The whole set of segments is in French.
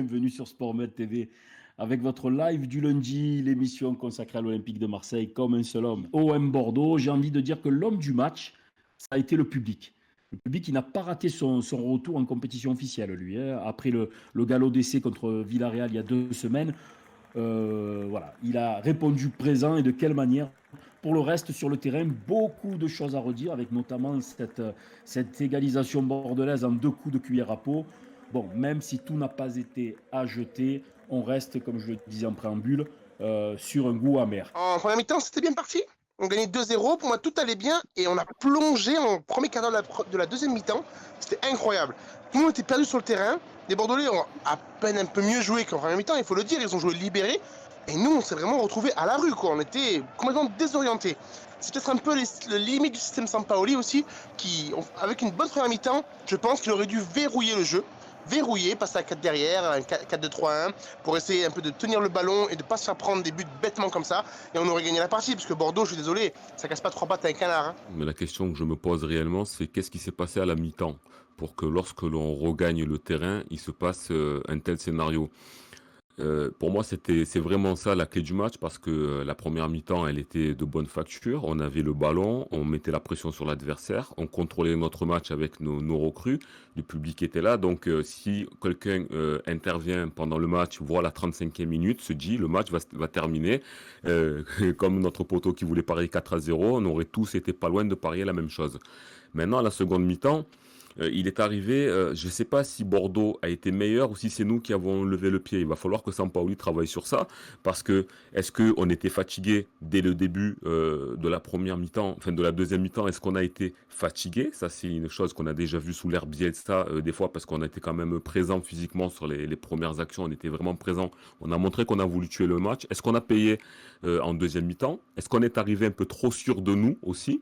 bienvenue sur SportMed TV avec votre live du lundi, l'émission consacrée à l'Olympique de Marseille comme un seul homme. OM Bordeaux, j'ai envie de dire que l'homme du match, ça a été le public. Le public, il n'a pas raté son retour en compétition officielle, lui, hein. Après le galop d'essai contre Villarreal il y a 2 semaines, voilà, il a répondu présent et de quelle manière. Pour le reste, sur le terrain, beaucoup de choses à redire, avec notamment cette égalisation bordelaise en 2 coups de cuillère à peau. Bon, même si tout n'a pas été à jeter, on reste, comme je le disais en préambule, sur un goût amer. En première mi-temps, c'était bien parti. On gagnait 2-0. Pour moi, tout allait bien. Et on a plongé en premier quart d'heure de la deuxième mi-temps. C'était incroyable. Tout le monde était perdu sur le terrain. Les Bordelais ont à peine un peu mieux joué qu'en première mi-temps, il faut le dire. Ils ont joué libérés. Et nous, on s'est vraiment retrouvés à la rue, quoi. On était complètement désorientés. C'est peut-être un peu le limite du système Sampaoli aussi, qui, avec une bonne première mi-temps, je pense qu'il aurait dû verrouiller le jeu. Verrouiller, passer à 4 derrière, un 4-2-3-1, pour essayer un peu de tenir le ballon et de ne pas se faire prendre des buts bêtement comme ça. Et on aurait gagné la partie, parce que Bordeaux, je suis désolé, ça casse pas 3 pattes à un canard, hein. Mais la question que je me pose réellement, c'est qu'est-ce qui s'est passé à la mi-temps pour que lorsque l'on regagne le terrain, il se passe un tel scénario. Pour moi, c'est vraiment ça la clé du match parce que la première mi-temps, elle était de bonne facture. On avait le ballon, on mettait la pression sur l'adversaire, on contrôlait notre match avec nos recrues, le public était là. Donc, si quelqu'un intervient pendant le match, voit la 35e minute, se dit le match va terminer. Euh, Comme notre poteau qui voulait parier 4-0, on aurait tous été pas loin de parier la même chose. Maintenant, à la seconde mi-temps, il est arrivé, je ne sais pas si Bordeaux a été meilleur ou si c'est nous qui avons levé le pied. Il va falloir que Sampaoli travaille sur ça parce que est-ce qu'on était fatigué dès le début de la première mi-temps, enfin de la deuxième mi-temps, est-ce qu'on a été fatigué? Ça, c'est une chose qu'on a déjà vu sous l'ère Bielsa des fois parce qu'on a été quand même présent physiquement sur les premières actions, on était vraiment présent. On a montré qu'on a voulu tuer le match. Est-ce qu'on a payé en deuxième mi-temps? Est-ce qu'on est arrivé un peu trop sûr de nous aussi?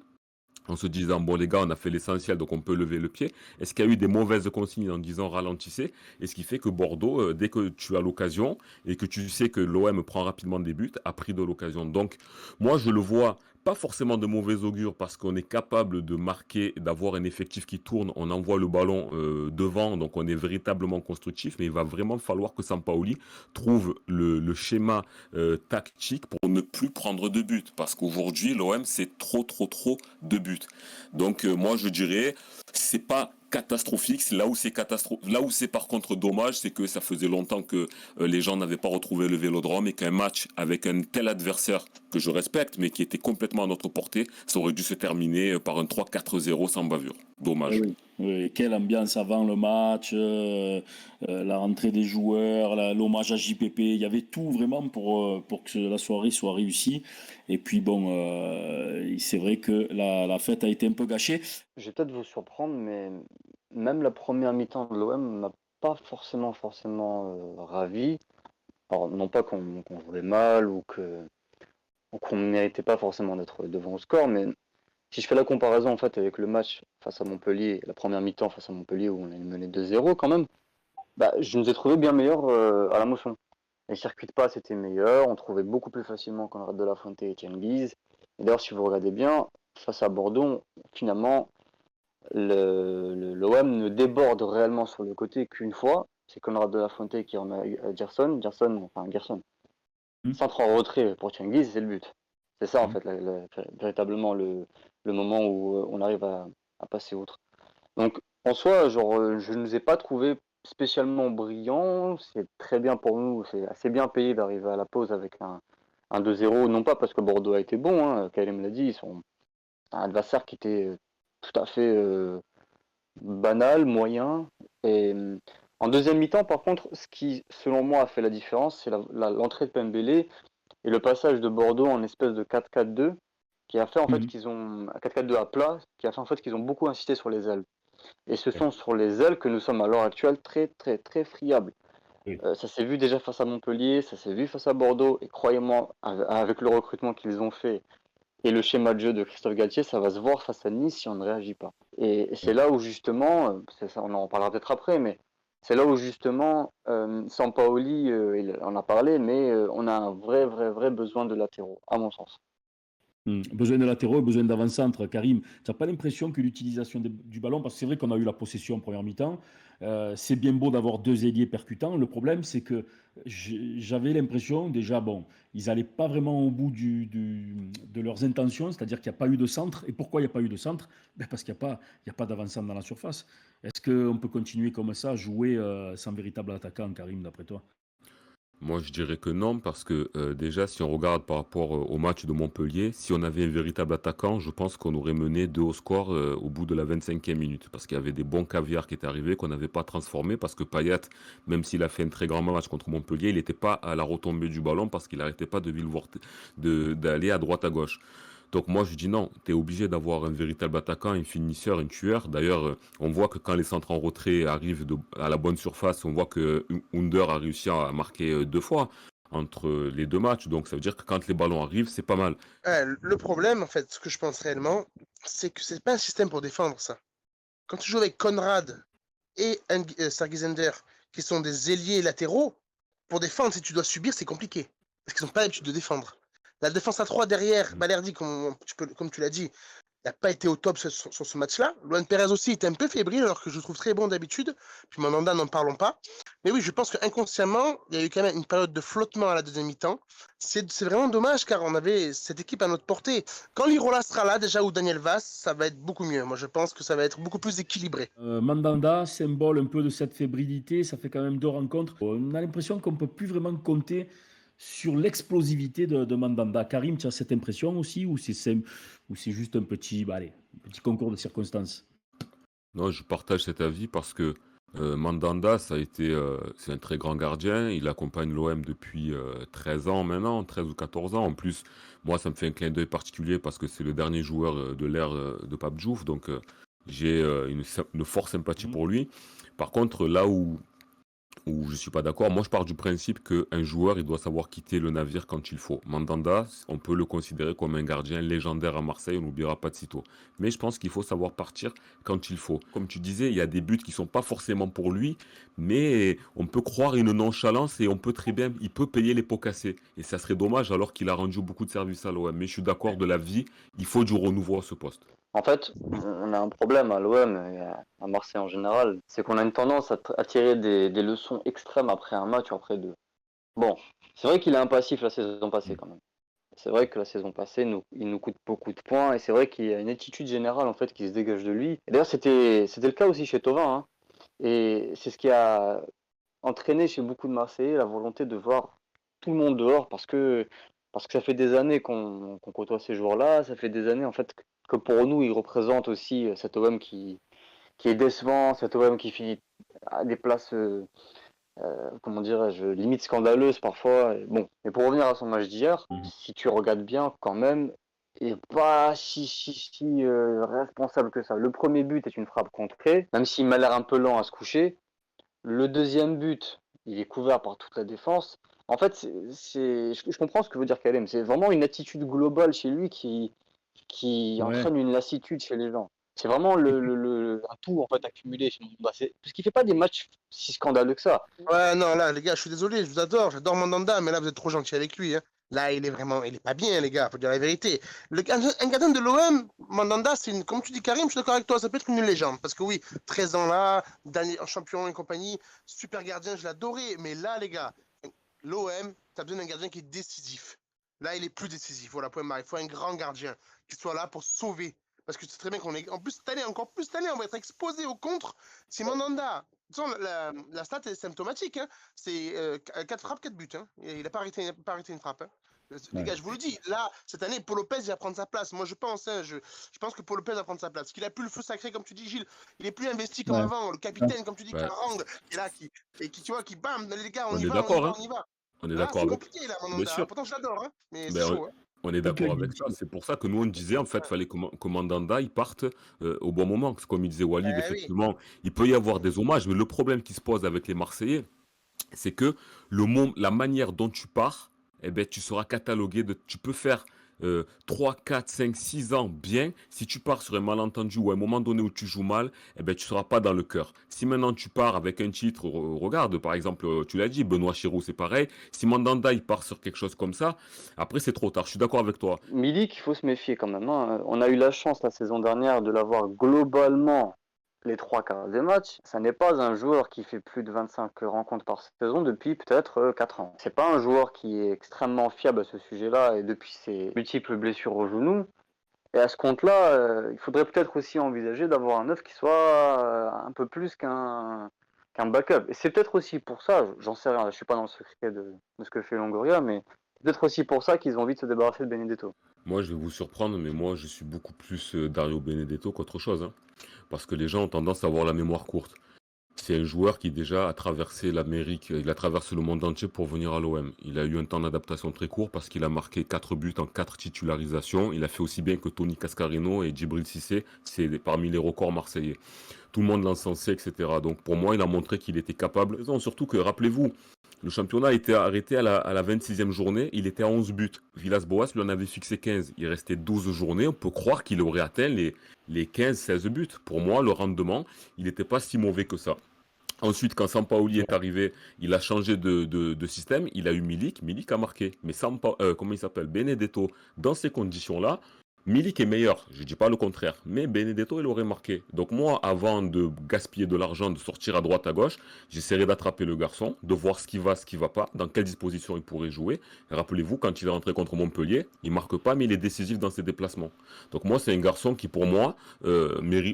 En se disant, bon les gars, on a fait l'essentiel, donc on peut lever le pied. Est-ce qu'il y a eu des mauvaises consignes en disant ralentissez? Et ce qui fait que Bordeaux, dès que tu as l'occasion et que tu sais que l'OM prend rapidement des buts, a pris de l'occasion. Donc moi, je le vois pas forcément de mauvais augure parce qu'on est capable de marquer, d'avoir un effectif qui tourne, on envoie le ballon devant, donc on est véritablement constructif, mais il va vraiment falloir que Sampaoli trouve le schéma tactique pour ne plus prendre de buts. Parce qu'aujourd'hui, l'OM, c'est trop de buts. Donc moi, je dirais, c'est pas catastrophique. Là où c'est par contre dommage, c'est que ça faisait longtemps que les gens n'avaient pas retrouvé le Vélodrome et qu'un match avec un tel adversaire que je respecte, mais qui était complètement à notre portée, ça aurait dû se terminer par un 3-4-0 sans bavure. Dommage. Oui, oui. Quelle ambiance avant le match, la rentrée des joueurs, l'hommage à JPP, il y avait tout vraiment pour que la soirée soit réussie. Et puis bon, c'est vrai que la fête a été un peu gâchée. Je vais peut-être vous surprendre, mais même la première mi-temps de l'OM m'a pas forcément ravi. Alors, non pas qu'on jouait mal ou qu'on ne méritait pas forcément d'être devant au score, mais si je fais la comparaison en fait avec le match face à Montpellier, la première mi-temps face à Montpellier où on a mené 2-0 quand même, bah, je nous ai trouvé bien meilleurs à la motion. Les circuits de passe étaient meilleurs, on trouvait beaucoup plus facilement Conrad de la Fuente et Etienne Guise. Et d'ailleurs, si vous regardez bien, face à Bordeaux, finalement, l'OM ne déborde réellement sur le côté qu'une fois. C'est Conrad de la Fuente qui en a eu à Gerson. Gerson. Hmm. Centre en retrait pour Cengiz, c'est le but. C'est ça, en Hmm. fait, véritablement le moment où on arrive à passer outre. Donc, en soi, genre, je ne nous ai pas trouvé spécialement brillants. C'est très bien pour nous, c'est assez bien payé d'arriver à la pause avec un 2-0. Non pas parce que Bordeaux a été bon, hein, Karim l'a dit, ils sont un adversaire qui était tout à fait banal, moyen. Et en deuxième mi-temps, par contre, ce qui, selon moi, a fait la différence, c'est l'entrée de Pembele et le passage de Bordeaux en espèce de 4-4-2 qui a fait en fait Mhm. qu'ils ont 4-4-2 à plat, qui a fait en fait qu'ils ont beaucoup insisté sur les ailes. Et ce sont sur les ailes que nous sommes à l'heure actuelle très friables. Oui. Ça s'est vu déjà face à Montpellier, ça s'est vu face à Bordeaux, et croyez-moi, avec le recrutement qu'ils ont fait et le schéma de jeu de Christophe Galtier, ça va se voir face à Nice si on ne réagit pas. Et c'est là où justement, ça, on en parlera peut-être après, mais c'est là où justement, Sampaoli, il en a parlé, mais on a un vrai besoin de latéraux, à mon sens. Besoin de latéraux et besoin d'avant-centre. Karim, tu n'as pas l'impression que l'utilisation du ballon, parce que c'est vrai qu'on a eu la possession en première mi-temps, C'est bien beau d'avoir deux ailiers percutants. Le problème, c'est que j'avais l'impression, déjà, bon, ils n'allaient pas vraiment au bout de leurs intentions, c'est-à-dire qu'il n'y a pas eu de centre. Et pourquoi il n'y a pas eu de centre? Ben parce qu'il n'y a pas d'avancement dans la surface. Est-ce qu'on peut continuer comme ça, jouer sans véritable attaquant, Karim, d'après toi? Moi, je dirais que non, parce que déjà, si on regarde par rapport au match de Montpellier, si on avait un véritable attaquant, je pense qu'on aurait mené 2 au score au bout de la 25e minute, parce qu'il y avait des bons caviars qui étaient arrivés, qu'on n'avait pas transformés, parce que Payet, même s'il a fait un très grand match contre Montpellier, il n'était pas à la retombée du ballon, parce qu'il n'arrêtait pas d'aller à droite à gauche. Donc moi je dis non, tu es obligé d'avoir un véritable attaquant, un finisseur, un tueur. D'ailleurs, on voit que quand les centres en retrait arrivent à la bonne surface, on voit que Under a réussi à marquer 2 fois entre les 2 matchs. Donc ça veut dire que quand les ballons arrivent, c'est pas mal. Le problème, en fait, ce que je pense réellement, c'est que c'est pas un système pour défendre ça. Quand tu joues avec Conrad et Sergi Zender, qui sont des ailiers latéraux, pour défendre, si tu dois subir, c'est compliqué. Parce qu'ils n'ont pas l'habitude de défendre. La défense à 3 derrière, Balerdi, comme tu l'as dit, n'a pas été au top sur ce match-là. Luan Pérez aussi était un peu fébrile, alors que je trouve très bon d'habitude. Puis Mandanda, n'en parlons pas. Mais oui, je pense qu'inconsciemment, il y a eu quand même une période de flottement à la deuxième mi-temps. C'est vraiment dommage, car on avait cette équipe à notre portée. Quand Lirola sera là, déjà, ou Daniel Vaz, ça va être beaucoup mieux. Moi, je pense que ça va être beaucoup plus équilibré. Mandanda, symbole un peu de cette fébrilité, ça fait quand même 2 rencontres. On a l'impression qu'on ne peut plus vraiment compter sur l'explosivité de Mandanda. Karim, tu as cette impression aussi, ou c'est juste un petit, allez, un petit concours de circonstances? Non, je partage cet avis parce que Mandanda, c'est un très grand gardien. Il accompagne l'OM depuis 13 ans maintenant, 13 ou 14 ans. En plus, moi, ça me fait un clin d'œil particulier parce que c'est le dernier joueur de l'ère de Pape Diouf. Donc, j'ai une forte sympathie Mhm. pour lui. Par contre, là où je suis pas d'accord, moi je pars du principe qu'un joueur, il doit savoir quitter le navire quand il faut. Mandanda, on peut le considérer comme un gardien légendaire à Marseille, on n'oubliera pas de sitôt. Mais je pense qu'il faut savoir partir quand il faut. Comme tu disais, il y a des buts qui sont pas forcément pour lui, mais on peut croire une nonchalance et on peut très bien, il peut payer les pots cassés. Et ça serait dommage alors qu'il a rendu beaucoup de services à l'OM. Mais je suis d'accord de l'avis, il faut du renouveau à ce poste. En fait, on a un problème à l'OM et à Marseille en général, c'est qu'on a une tendance à tirer des leçons extrêmes après un match ou après deux. Bon, c'est vrai qu'il est impassif la saison passée quand même. C'est vrai que la saison passée, il nous coûte beaucoup de points et c'est vrai qu'il y a une attitude générale en fait qui se dégage de lui. Et d'ailleurs, c'était le cas aussi chez Thauvin, hein. Et c'est ce qui a entraîné chez beaucoup de Marseillais la volonté de voir tout le monde dehors parce que ça fait des années qu'on côtoie ces joueurs-là, ça fait des années en fait que pour nous, ils représentent aussi cet OM qui est décevant, cet OM qui finit à des places, comment dirais-je, limite scandaleuses parfois. Et bon, mais pour revenir à son match d'hier, si tu regardes bien quand même, il n'est pas si responsable que ça. Le premier but est une frappe contrée, même s'il m'a l'air un peu lent à se coucher. Le deuxième but, il est couvert par toute la défense. En fait, je comprends ce que veut dire Kalem. C'est vraiment une attitude globale chez lui qui Ouais. entraîne une lassitude chez les gens. C'est vraiment un tout en fait accumulé chez Mandanda. Parce qu'il fait pas des matchs si scandaleux que ça. Ouais, non, là, les gars, je suis désolé, je vous adore, j'adore Mandanda, mais là, vous êtes trop gentil avec lui, hein. Là, il est pas bien, les gars, faut dire la vérité. Un gardien de l'OM, Mandanda, comme tu dis, Karim, je suis d'accord avec toi, ça peut être une légende. Parce que oui, 13 ans là, dernier champion et compagnie, super gardien, je l'adorais. Mais là, les gars, l'OM, t'as besoin d'un gardien qui est décisif. Là, il est plus décisif, voilà, point barre. Il faut un grand gardien qui soit là pour sauver. Parce que c'est très bien qu'on est. En plus, cette année, encore plus cette année, on va être exposé au contre. Si Mandanda. De toute façon, la stat est symptomatique, hein. C'est 4 frappes, 4 buts, hein. Il n'a pas arrêté une frappe, hein. Les gars, je vous le dis, là, cette année, Paul Lopez, il va prendre sa place. Moi, je pense, hein, je pense que Paul Lopez va prendre sa place. Parce qu'il a plus le feu sacré, comme tu dis, Gilles. Il est plus investi comme Ouais. avant. Le capitaine, comme tu dis, Ouais. Karang, qui est là, tu vois, qui bam, les gars, on On y est va, d'accord, on hein. y va. On est Là, d'accord c'est avec. compliqué, là, Bien Mandanda. sûr. Pourtant, je l'adore, hein. Mais c'est Ben, chaud, hein. on est d'accord avec ça. C'est pour ça que nous, on disait, en fait, fallait que Mandanda, il parte au bon moment. Parce que comme il disait Walid, Oui. effectivement, il peut y avoir des hommages, mais le problème qui se pose avec les Marseillais, c'est que la manière dont tu pars, eh ben, tu seras catalogué tu peux faire 3, 4, 5, 6 ans bien. Si tu pars sur un malentendu ou à un moment donné où tu joues mal, eh ben, tu ne seras pas dans le cœur. Si maintenant tu pars avec un titre, regarde, par exemple, tu l'as dit, Benoît Chirou, c'est pareil. Si Mandanda, il part sur quelque chose comme ça, après, c'est trop tard. Je suis d'accord avec toi. Milik, il faut se méfier quand même, hein. On a eu la chance la saison dernière de l'avoir globalement les 3 quarts des matchs, ça n'est pas un joueur qui fait plus de 25 rencontres par saison depuis peut-être 4 ans. C'est pas un joueur qui est extrêmement fiable à ce sujet-là et depuis ses multiples blessures au genou. Et à ce compte-là, il faudrait peut-être aussi envisager d'avoir un neuf qui soit un peu plus qu'un backup. Et c'est peut-être aussi pour ça, j'en sais rien, je suis pas dans le secret de ce que fait Longoria, mais c'est peut-être aussi pour ça qu'ils ont envie de se débarrasser de Benedetto. Moi, je vais vous surprendre, mais moi, je suis beaucoup plus Dario Benedetto qu'autre chose, hein. Parce que les gens ont tendance à avoir la mémoire courte. C'est un joueur qui déjà a traversé l'Amérique, il a traversé le monde entier pour venir à l'OM. Il a eu un temps d'adaptation très court parce qu'il a marqué 4 buts en 4 titularisations. Il a fait aussi bien que Tony Cascarino et Djibril Cissé, c'est parmi les records marseillais. Tout le monde l'encensait, etc. Donc pour moi, il a montré qu'il était capable. Non, surtout que, rappelez-vous, le championnat a été arrêté à la 26e journée, il était à 11 buts. Villas-Boas lui en avait fixé 15. Il restait 12 journées, on peut croire qu'il aurait atteint les 15-16 buts. Pour moi, le rendement, il n'était pas si mauvais que ça. Ensuite, quand Sampaoli est arrivé, il a changé de système. Il a eu Milik. Milik a marqué. Mais comment il s'appelle? Benedetto, dans ces conditions-là, Milik est meilleur. Je ne dis pas le contraire. Mais Benedetto, il aurait marqué. Donc moi, avant de gaspiller de l'argent, de sortir à droite, à gauche, j'essaierai d'attraper le garçon, de voir ce qui va pas, dans quelle disposition il pourrait jouer. Rappelez-vous, quand il est rentré contre Montpellier, il marque pas, mais il est décisif dans ses déplacements. Donc moi, c'est un garçon qui, pour moi,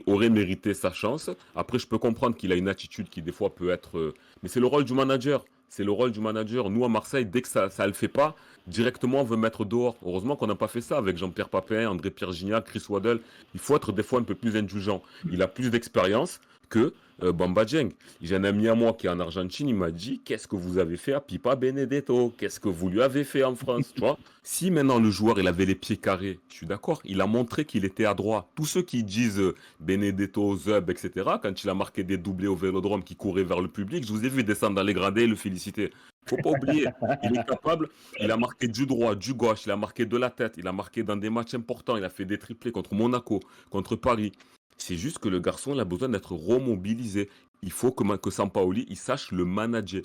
aurait mérité sa chance. Après, je peux comprendre qu'il a une attitude qui, des fois, peut être... Mais c'est le rôle du manager. C'est le rôle du manager. Nous, à Marseille, dès que ça ne le fait pas, directement, on veut mettre dehors. Heureusement qu'on n'a pas fait ça avec Jean-Pierre Papin, André-Pierre Gignac, Chris Waddle. Il faut être des fois un peu plus indulgent. Il a plus d'expérience que Bamba Dieng. J'ai un ami à moi qui est en Argentine, il m'a dit « Qu'est-ce que vous avez fait à Pipa Benedetto? Qu'est-ce que vous lui avez fait en France ?» Tu vois? Si maintenant le joueur, il avait les pieds carrés, je suis d'accord, il a montré qu'il était adroit. Tous ceux qui disent Benedetto, Zub, etc., quand il a marqué des doublés au Vélodrome qui couraient vers le public, je vous ai vu descendre dans les gradés et le féliciter. Faut pas oublier, il est capable, il a marqué du droit, du gauche, il a marqué de la tête, il a marqué dans des matchs importants, il a fait des triplés contre Monaco, contre Paris. C'est juste que le garçon, il a besoin d'être remobilisé. Il faut que Sampaoli, il sache le manager.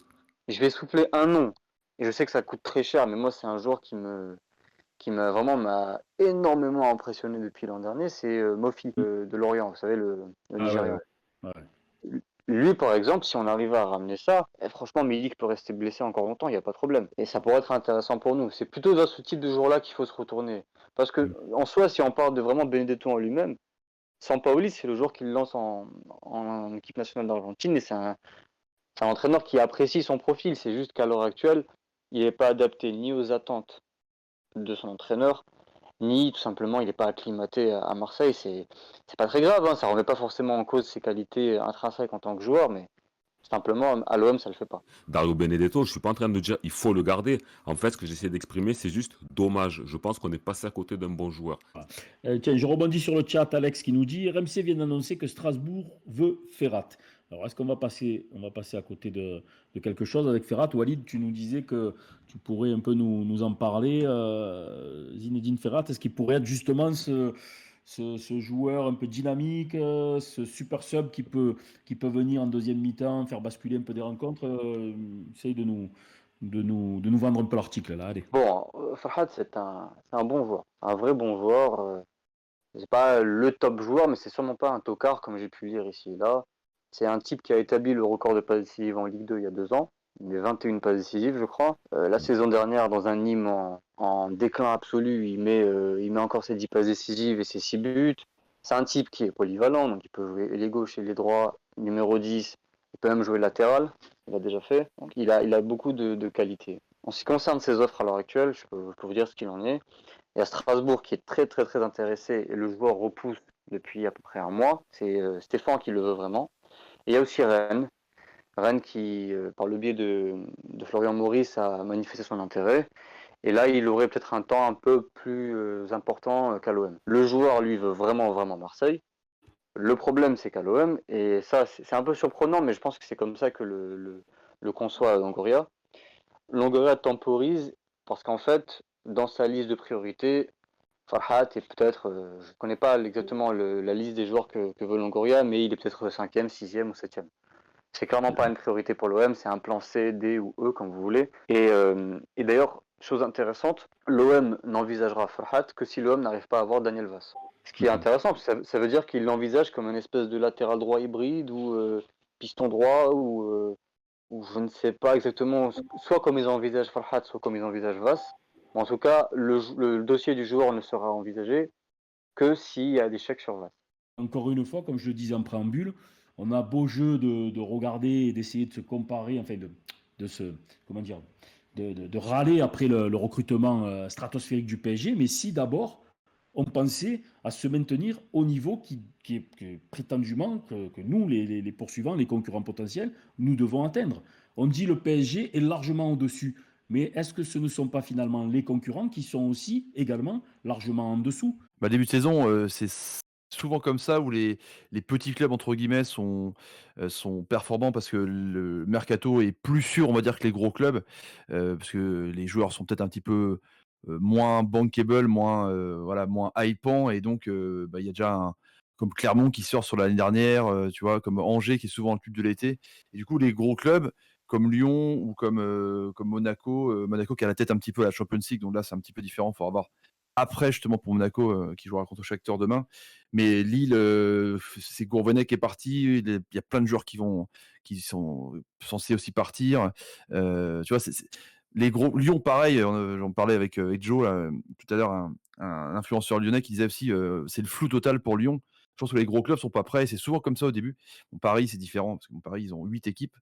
Et je vais souffler un nom. Et je sais que ça coûte très cher, mais moi, c'est un joueur qui m'a énormément impressionné depuis l'an dernier. C'est Mofi de Lorient, vous savez, le Nigérian. Ouais. Lui, par exemple, si on arrive à ramener ça, franchement, Milik peut rester blessé encore longtemps, il n'y a pas de problème. Et ça pourrait être intéressant pour nous. C'est plutôt dans ce type de jour-là qu'il faut se retourner. Parce que, en soi, si on parle de vraiment Benedetto en lui-même, Sampaoli, c'est le joueur qui le lance en équipe nationale d'Argentine et c'est un entraîneur qui apprécie son profil. C'est juste qu'à l'heure actuelle, il n'est pas adapté ni aux attentes de son entraîneur, ni tout simplement il n'est pas acclimaté à Marseille. C'est pas très grave, hein, ça ne remet pas forcément en cause ses qualités intrinsèques en tant que joueur, mais simplement à l'OM ça le fait pas. Dario Benedetto, je suis pas en train de dire il faut le garder. En fait, ce que j'essaie d'exprimer, c'est juste dommage. Je pense qu'on est passé à côté d'un bon joueur. Tiens, je rebondis sur le chat, Alex qui nous dit RMC vient d'annoncer que Strasbourg veut Ferrat. Alors, est-ce qu'on va passer à côté de quelque chose avec Ferrat? Walid, tu nous disais que tu pourrais un peu nous en parler. Zinedine Ferrat, est-ce qu'il pourrait être justement ce joueur un peu dynamique, ce super sub qui peut venir en deuxième mi-temps, faire basculer un peu des rencontres? Essaye de nous vendre un peu l'article là. Allez. Bon, Farhad, c'est un bon joueur, un vrai bon joueur. C'est pas le top joueur, mais c'est sûrement pas un tocard comme j'ai pu lire ici et là. C'est un type qui a établi le record de passes décisives en Ligue 2 il y a 2 ans. Il met 21 passes décisives, je crois. La saison dernière, dans un Nîmes en déclin absolu, il met encore ses 10 passes décisives et ses 6 buts. C'est un type qui est polyvalent, donc il peut jouer les gauches et les droits. Numéro 10, il peut même jouer latéral. Il l'a déjà fait. Donc il a beaucoup de qualités. En ce qui concerne ses offres à l'heure actuelle, je peux vous dire ce qu'il en est. Il y a Strasbourg qui est très très très intéressé et le joueur repousse depuis à peu près un mois. C'est Stéphane qui le veut vraiment. Et il y a aussi Rennes qui, par le biais de Florian Maurice, a manifesté son intérêt. Et là, il aurait peut-être un temps un peu plus important qu'à l'OM. Le joueur, lui, veut vraiment, vraiment Marseille. Le problème, c'est qu'à l'OM, et ça, c'est un peu surprenant, mais je pense que c'est comme ça que le conçoit Longoria. Longoria temporise parce qu'en fait, dans sa liste de priorités, Farhat est peut-être, je ne connais pas exactement la liste des joueurs que veut Longoria, mais il est peut-être 5e, 6e ou 7e. C'est clairement pas une priorité pour l'OM, c'est un plan C, D ou E, comme vous voulez. Et d'ailleurs, chose intéressante, l'OM n'envisagera Farhat que si l'OM n'arrive pas à avoir Daniel Vass. Ce qui est intéressant, parce que ça veut dire qu'il l'envisage comme un espèce de latéral droit hybride ou piston droit ou je ne sais pas exactement, soit comme ils envisagent Farhat, soit comme ils envisagent Vass. Mais en tout cas, le dossier du joueur ne sera envisagé que s'il y a des chèques sur Vass. Encore une fois, comme je le disais en préambule, on a beau jeu de regarder et d'essayer de se comparer, enfin de se, comment dire, de râler après le recrutement stratosphérique du PSG, mais si d'abord on pensait à se maintenir au niveau qui est prétendument que nous, les poursuivants, les concurrents potentiels, nous devons atteindre. On dit le PSG est largement au-dessus, mais est-ce que ce ne sont pas finalement les concurrents qui sont aussi également largement en dessous? Bah, début de saison, c'est souvent comme ça où les «petits clubs» entre guillemets sont performants parce que le mercato est plus sûr, on va dire, que les gros clubs, parce que les joueurs sont peut-être un petit peu, moins bankable, moins, voilà, moins hypants et donc bah, il y a déjà un comme Clermont qui sort sur l'année dernière, tu vois? Comme Angers qui est souvent le tube de l'été et du coup les gros clubs comme Lyon ou comme Monaco, Monaco qui a la tête un petit peu à la Champions League donc là c'est un petit peu différent, il faut avoir après, justement, pour Monaco, qui jouera contre Shakhtar demain. Mais Lille, c'est Gourvenec qui est parti. Il y a plein de joueurs qui sont censés aussi partir. Tu vois, c'est les gros Lyon, pareil, j'en parlais avec Joe, là, tout à l'heure, un influenceur lyonnais qui disait aussi, c'est le flou total pour Lyon. Je pense que les gros clubs sont pas prêts. C'est souvent comme ça au début. Bon, Paris, c'est différent parce que bon, Paris, ils ont 8 équipes,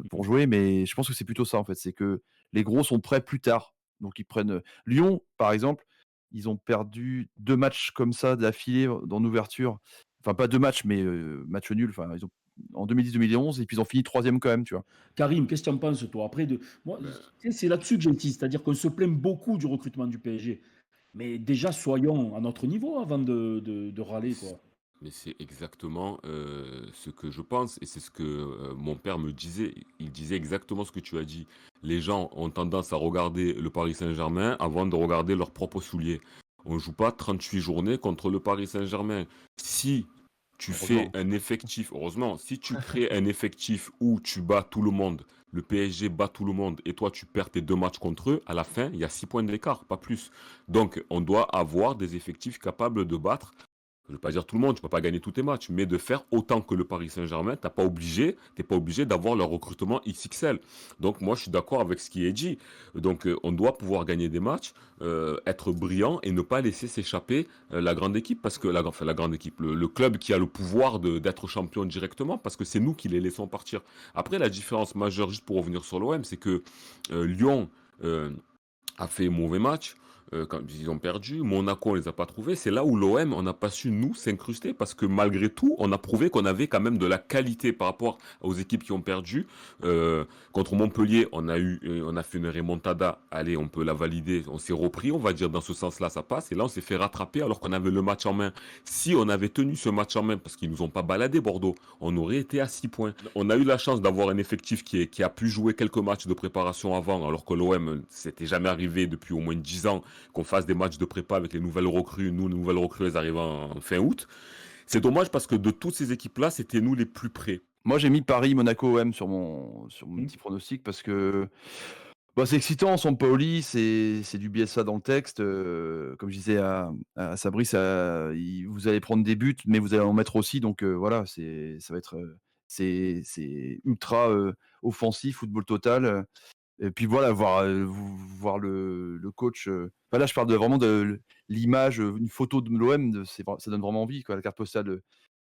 pour jouer, mais je pense que c'est plutôt ça, en fait. C'est que les gros sont prêts plus tard. Donc ils prennent, Lyon, par exemple, ils ont perdu 2 matchs comme ça d'affilée dans l'ouverture. Enfin pas 2 matchs, mais match nul. Enfin, ils ont en 2010-2011 et puis ils ont fini 3e quand même, tu vois? Karim, qu'est-ce que tu en penses, toi? Après, moi, Ben, c'est là-dessus que j'insiste, c'est-à-dire qu'on se plaint beaucoup du recrutement du PSG. Mais déjà, soyons à notre niveau avant de mais râler, c'est quoi. mais c'est exactement ce que je pense et c'est ce que mon père me disait. Il disait exactement ce que tu as dit. Les gens ont tendance à regarder le Paris Saint-Germain avant de regarder leurs propres souliers. On ne joue pas 38 journées contre le Paris Saint-Germain. Si tu fais Heureusement. un effectif, heureusement, si tu crées un effectif où tu bats tout le monde, le PSG bat tout le monde et toi tu perds tes 2 matchs contre eux, à la fin, il y a 6 points d'écart, pas plus. Donc, on doit avoir des effectifs capables de battre je ne veux pas dire tout le monde, tu ne peux pas gagner tous tes matchs, mais de faire autant que le Paris Saint-Germain, t'es pas obligé d'avoir leur recrutement XXL. Donc moi, je suis d'accord avec ce qui est dit. Donc on doit pouvoir gagner des matchs, être brillant et ne pas laisser s'échapper la grande équipe, parce que enfin, la grande équipe, le club qui a le pouvoir d'être champion directement, parce que c'est nous qui les laissons partir. Après, la différence majeure, juste pour revenir sur l'OM, c'est que Lyon euh, a fait mauvais match. Quand ils ont perdu, Monaco on les a pas trouvés. C'est là où l'OM on n'a pas su nous s'incruster parce que malgré tout on a prouvé qu'on avait quand même de la qualité par rapport aux équipes qui ont perdu. Contre Montpellier on a fait une remontada. Allez on peut la valider. On s'est repris on va dire dans ce sens-là ça passe. Et là on s'est fait rattraper alors qu'on avait le match en main. Si on avait tenu ce match en main parce qu'ils nous ont pas baladé Bordeaux, on aurait été à 6 points. On a eu la chance d'avoir un effectif qui a pu jouer quelques matchs de préparation avant alors que l'OM c'était jamais arrivé depuis au moins 10 ans qu'on fasse des matchs de prépa avec les nouvelles recrues. Nous, les nouvelles recrues, elles arrivent en fin août. C'est dommage parce que de toutes ces équipes-là, c'était nous les plus près. Moi, j'ai mis Paris, Monaco, OM sur mon Hmm. petit pronostic parce que, bah, c'est excitant, Sampaoli, c'est du Bielsa dans le texte, comme je disais à Sabri, vous allez prendre des buts, mais vous allez en mettre aussi donc voilà, ça va être, c'est ultra, offensif, football total, et puis voilà, voir le coach, bah, là, je parle de vraiment de l'image, une photo de l'OM, ça donne vraiment envie, quoi, la carte postale,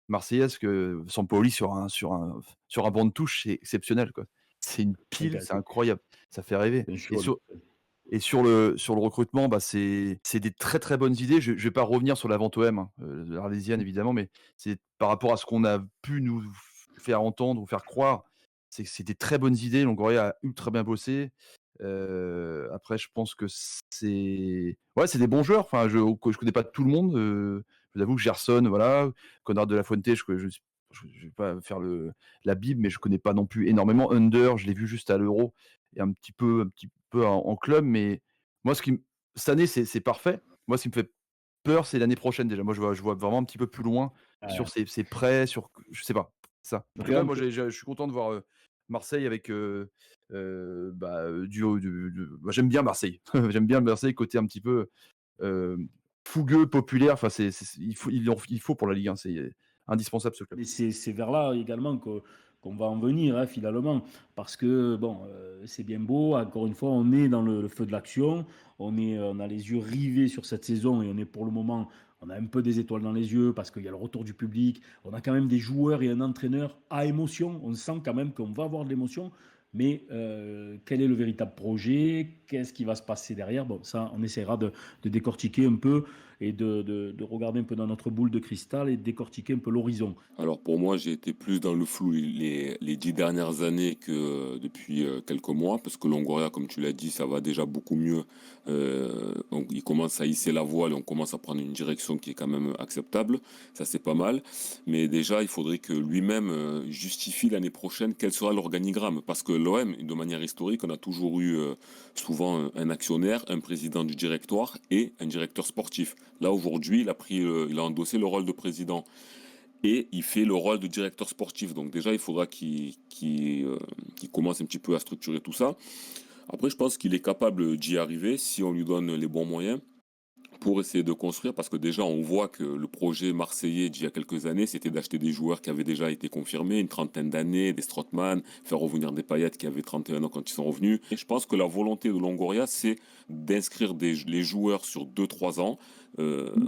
marseillaise que Sampaoli sur un banc de touche, c'est exceptionnel, quoi. C'est une pile, c'est incroyable, ça fait rêver Bien et sûr. sur le recrutement, bah, c'est des très, très bonnes idées. Je vais pas revenir sur la vente OM, hein, l'Arlésienne évidemment, mais c'est par rapport à ce qu'on a pu nous faire entendre ou faire croire, c'est des très bonnes idées. Longoria a ultra bien bossé. Après je pense que c'est des bons joueurs. Enfin, je connais pas tout le monde, je vous avoue que Gerson, voilà, Connor de la Fuente, je vais pas faire la bible, mais je connais pas non plus énormément. Under, je l'ai vu juste à l'Euro et un petit peu en club, mais moi, cette année, c'est parfait. Moi, ce qui me fait peur, c'est l'année prochaine déjà. Moi, je vois vraiment un petit peu plus loin sur ces prêts, sur je sais pas, ça. En tout cas, moi, je suis content de voir, Marseille avec, bah, du haut bah, j'aime bien Marseille. J'aime bien Marseille côté un petit peu, fougueux, populaire. Enfin, il faut pour la Ligue 1, c'est indispensable ce club. Et c'est vers là également qu'on va en venir, hein, finalement. Parce que, bon, c'est bien beau. Encore une fois, on est dans le feu de l'action. On a les yeux rivés sur cette saison et on est pour le moment, on a un peu des étoiles dans les yeux parce qu'il y a le retour du public. On a quand même des joueurs et un entraîneur à émotion. On sent quand même qu'on va avoir de l'émotion. Mais quel est le véritable projet? Qu'est-ce qui va se passer derrière? Bon, ça, on essaiera de décortiquer un peu et de regarder un peu dans notre boule de cristal et de décortiquer un peu l'horizon. Alors pour moi, j'ai été plus dans le flou les 10 dernières années que depuis quelques mois, parce que Longoria, comme tu l'as dit, ça va déjà beaucoup mieux. Donc il commence à hisser la voile et on commence à prendre une direction qui est quand même acceptable. Ça, c'est pas mal. Mais déjà, il faudrait que lui-même justifie l'année prochaine quel sera l'organigramme. Parce que l'OM, de manière historique, on a toujours eu souvent un actionnaire, un président du directoire et un directeur sportif. Là, aujourd'hui, il a endossé le rôle de président et il fait le rôle de directeur sportif. Donc déjà, il faudra qu'il commence un petit peu à structurer tout ça. Après, je pense qu'il est capable d'y arriver si on lui donne les bons moyens pour essayer de construire, parce que déjà, on voit que le projet marseillais d'il y a quelques années, c'était d'acheter des joueurs qui avaient déjà été confirmés, une trentaine d'années, des Strootman, faire revenir des Payet qui avaient 31 ans quand ils sont revenus. Et je pense que la volonté de Longoria, c'est d'inscrire les joueurs sur 2-3 ans,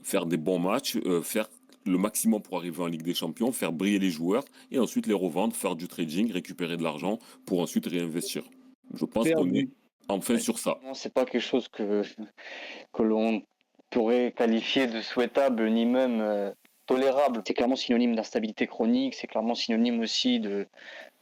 faire des bons matchs, faire le maximum pour arriver en Ligue des Champions, faire briller les joueurs et ensuite les revendre, faire du trading, récupérer de l'argent pour ensuite réinvestir. Je pense Faire qu'on est du- enfin sur ça. Non, c'est pas quelque chose que l'on pourrait qualifier de souhaitable ni même tolérable. C'est clairement synonyme d'instabilité chronique, c'est clairement synonyme aussi de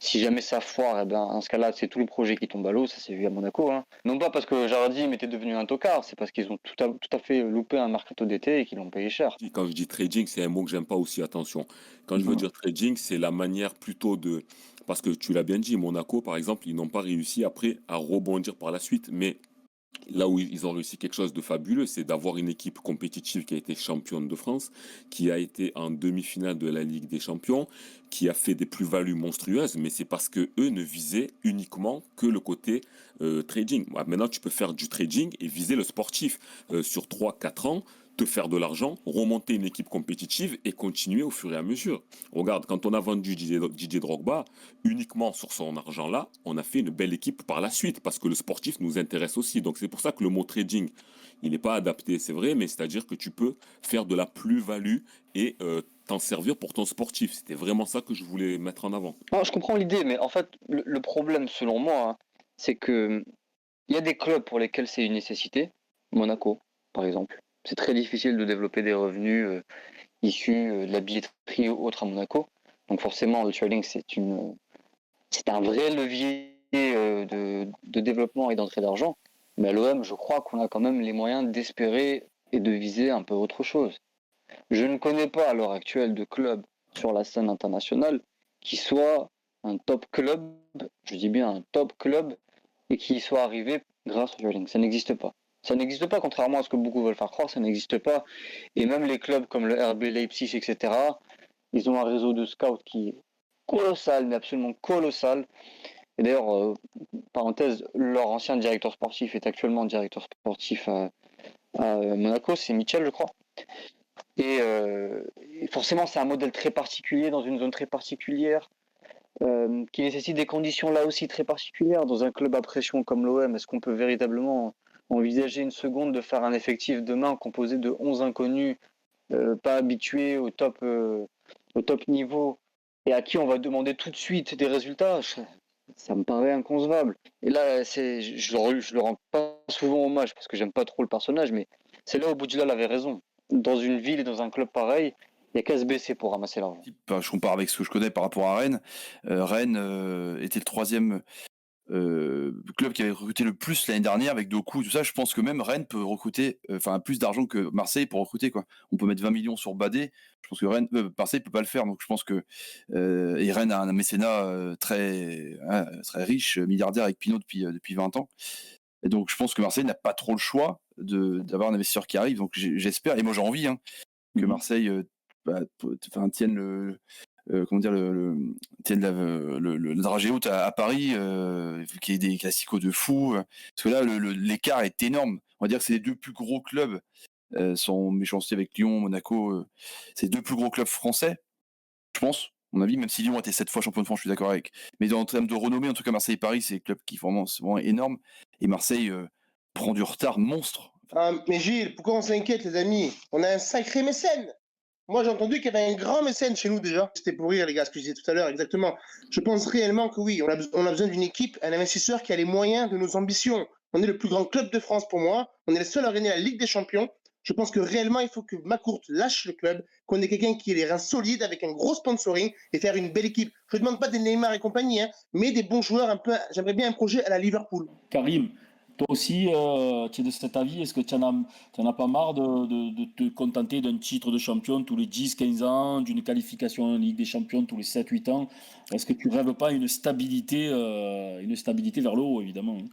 si jamais ça foire, eh ben, dans ce cas-là, c'est tout le projet qui tombe à l'eau, ça s'est vu à Monaco. Hein. Non pas parce que Jardim était devenu un tocard, c'est parce qu'ils ont tout à fait loupé un mercato d'été et qu'ils l'ont payé cher. Quand je dis trading, c'est un mot que j'aime pas aussi, attention. Quand je veux dire trading, c'est la manière plutôt de... Parce que tu l'as bien dit, Monaco, par exemple, ils n'ont pas réussi après à rebondir par la suite. Mais là où ils ont réussi quelque chose de fabuleux, c'est d'avoir une équipe compétitive qui a été championne de France, qui a été en demi-finale de la Ligue des Champions, qui a fait des plus-values monstrueuses, mais c'est parce que eux ne visaient uniquement que le côté trading. Maintenant, tu peux faire du trading et viser le sportif sur 3-4 ans, te faire de l'argent, remonter une équipe compétitive et continuer au fur et à mesure. Regarde, quand on a vendu Didier Drogba, uniquement sur son argent-là, on a fait une belle équipe par la suite parce que le sportif nous intéresse aussi. Donc c'est pour ça que le mot trading, il n'est pas adapté, c'est vrai, mais c'est-à-dire que tu peux faire de la plus-value et t'en servir pour ton sportif. C'était vraiment ça que je voulais mettre en avant. Non, je comprends l'idée, mais en fait, le problème, selon moi, hein, c'est que il y a des clubs pour lesquels c'est une nécessité. Monaco, par exemple. C'est très difficile de développer des revenus issus de la billetterie ou autre à Monaco. Donc forcément, le trading, c'est un vrai levier de développement et d'entrée d'argent. Mais à l'OM, je crois qu'on a quand même les moyens d'espérer et de viser un peu autre chose. Je ne connais pas à l'heure actuelle de club sur la scène internationale qui soit un top club, je dis bien un top club, et qui soit arrivé grâce au trading. Ça n'existe pas. Ça n'existe pas, contrairement à ce que beaucoup veulent faire croire, ça n'existe pas. Et même les clubs comme le RB Leipzig, etc., ils ont un réseau de scouts qui est colossal, mais absolument colossal. Et d'ailleurs, parenthèse, leur ancien directeur sportif est actuellement directeur sportif à Monaco, c'est Michel, je crois. Et forcément, c'est un modèle très particulier dans une zone très particulière. Qui nécessite des conditions là aussi très particulières. Dans un club à pression comme l'OM, est-ce qu'on peut véritablement envisager une seconde de faire un effectif demain composé de 11 inconnus, pas habitués au top niveau, et à qui on va demander tout de suite des résultats? Ça me paraît inconcevable. Et là, je le rends pas souvent hommage parce que j'aime pas trop le personnage, mais c'est là où Boudjlal avait raison. Dans une ville et dans un club pareil, il n'y a qu'à se baisser pour ramasser l'argent. Enfin, je compare avec ce que je connais par rapport à Rennes. Rennes était le troisième club qui avait recruté le plus l'année dernière avec Doku, tout ça. Je pense que même Rennes peut recruter, plus d'argent que Marseille pour recruter, quoi. On peut mettre 20 millions sur Badé. Je pense que Marseille peut pas le faire. Donc je pense que et Rennes a un mécénat très riche, milliardaire avec Pinot depuis 20 ans. Et donc je pense que Marseille n'a pas trop le choix d'avoir un investisseur qui arrive. Donc j'espère, et moi j'ai envie que Marseille tienne tienne le dragée haute à Paris, qu'il y ait des classicos de fou. Parce que là, l'écart est énorme. On va dire que c'est les deux plus gros clubs sans méchanceté avec Lyon, Monaco, c'est 2 plus gros clubs français, je pense, à mon avis, même si Lyon a été 7 fois champion de France, je suis d'accord avec. Mais en termes de renommée, en tout cas, Marseille et Paris, c'est des clubs qui vraiment, c'est vraiment énorme. Et Marseille prend du retard monstre. Mais Gilles, pourquoi on s'inquiète, les amis? On a un sacré mécène. Moi, j'ai entendu qu'il y avait un grand mécène chez nous déjà. C'était pour rire, les gars, ce que je disais tout à l'heure, exactement. Je pense réellement que oui, on a besoin d'une équipe, un investisseur qui a les moyens de nos ambitions. On est le plus grand club de France pour moi. On est le seul à gagner la Ligue des Champions. Je pense que réellement, il faut que McCourt lâche le club, qu'on ait quelqu'un qui ait les reins solides avec un gros sponsoring et faire une belle équipe. Je ne demande pas des Neymar et compagnie, hein, mais des bons joueurs un peu. J'aimerais bien un projet à la Liverpool. Karim, toi aussi, tu es de cet avis? Est-ce que tu n'en as pas marre de te contenter d'un titre de champion tous les 10-15 ans, d'une qualification en Ligue des Champions tous les 7-8 ans? Est-ce que tu rêves pas une stabilité vers le haut, évidemment, hein?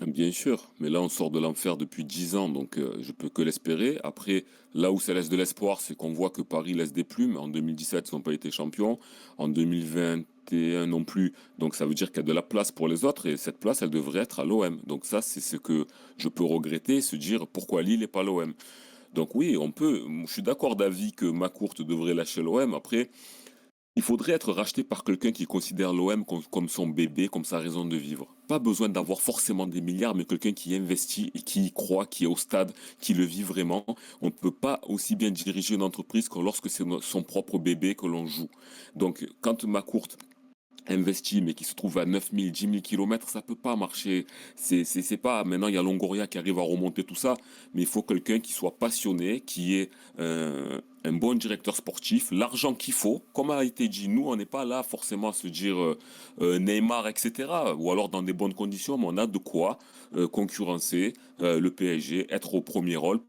Bien sûr, mais là on sort de l'enfer depuis 10 ans, donc je peux que l'espérer. Après, là où ça laisse de l'espoir, c'est qu'on voit que Paris laisse des plumes. En 2017, ils n'ont pas été champions. En 2021 non plus. Donc ça veut dire qu'il y a de la place pour les autres et cette place, elle devrait être à l'OM. Donc ça, c'est ce que je peux regretter, se dire pourquoi Lille n'est pas l'OM. Donc oui, je suis d'accord d'avis que McCourt devrait lâcher l'OM. Après, il faudrait être racheté par quelqu'un qui considère l'OM comme son bébé, comme sa raison de vivre. Pas besoin d'avoir forcément des milliards, mais quelqu'un qui investit et qui y croit, qui est au stade, qui le vit vraiment. On ne peut pas aussi bien diriger une entreprise que lorsque c'est son propre bébé que l'on joue. Donc, quand McCourt investi, mais qui se trouve à 9000, 10 000 kilomètres, ça peut pas marcher. C'est pas, maintenant il y a Longoria qui arrive à remonter tout ça, mais il faut quelqu'un qui soit passionné, qui ait un bon directeur sportif, l'argent qu'il faut. Comme a été dit, nous, on n'est pas là forcément à se dire Neymar, etc. Ou alors dans des bonnes conditions, mais on a de quoi concurrencer le PSG, être au premier rôle,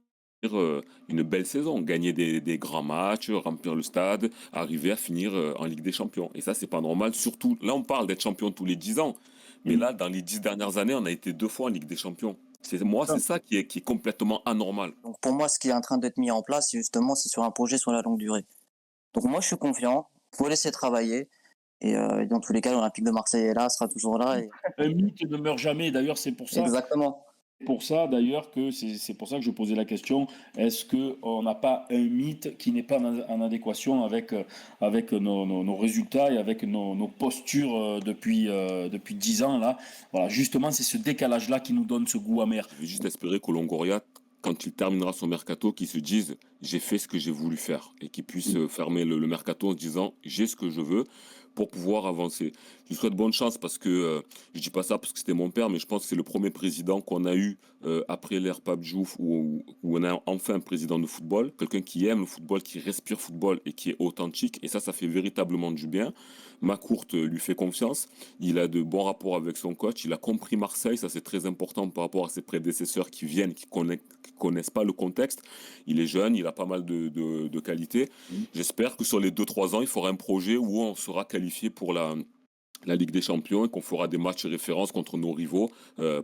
une belle saison, gagner des grands matchs, remplir le stade, arriver à finir en Ligue des Champions. Et ça, c'est pas normal. Surtout, là, on parle d'être champion tous les 10 ans. Mais là, dans les 10 dernières années, on a été 2 fois en Ligue des Champions. C'est ça qui est complètement anormal. Donc pour moi, ce qui est en train d'être mis en place, justement, c'est sur un projet sur la longue durée. Donc moi, je suis confiant. Faut laisser travailler. Et dans tous les cas, l'Olympique de Marseille est là, sera toujours là. Et... Un mythe ne meurt jamais. D'ailleurs, c'est pour ça. Exactement. C'est pour ça que je posais la question, est-ce qu'on n'a pas un mythe qui n'est pas en adéquation avec nos résultats et avec nos postures depuis 10 ans là. Voilà, justement, c'est ce décalage-là qui nous donne ce goût amer. Je vais juste espérer que Longoria, quand il terminera son mercato, qu'il se dise j'ai fait ce que j'ai voulu faire et qu'il puisse fermer le mercato en se disant j'ai ce que je veux pour pouvoir avancer. Je lui souhaite bonne chance parce que je dis pas ça parce que c'était mon père, mais je pense que c'est le premier président qu'on a eu après l'ère Pape Diouf où on a enfin un président de football, quelqu'un qui aime le football, qui respire football et qui est authentique. Et ça fait véritablement du bien. McCourt lui fait confiance. Il a de bons rapports avec son coach. Il a compris Marseille. Ça, c'est très important par rapport à ses prédécesseurs qui viennent, qui connaissent pas le contexte. Il est jeune, il a pas mal de qualités. J'espère que sur les 2-3 ans, il fera un projet où on sera qualifié pour la Ligue des Champions et qu'on fera des matchs références contre nos rivaux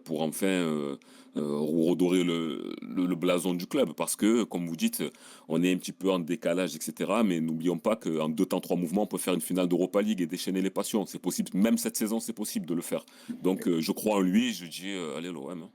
pour enfin redorer le blason du club. Parce que, comme vous dites, on est un petit peu en décalage, etc. Mais n'oublions pas qu'en 2 temps, 3 mouvements, on peut faire une finale d'Europa League et déchaîner les passions. C'est possible, même cette saison, c'est possible de le faire. Donc je crois en lui, je dis allez l'OM.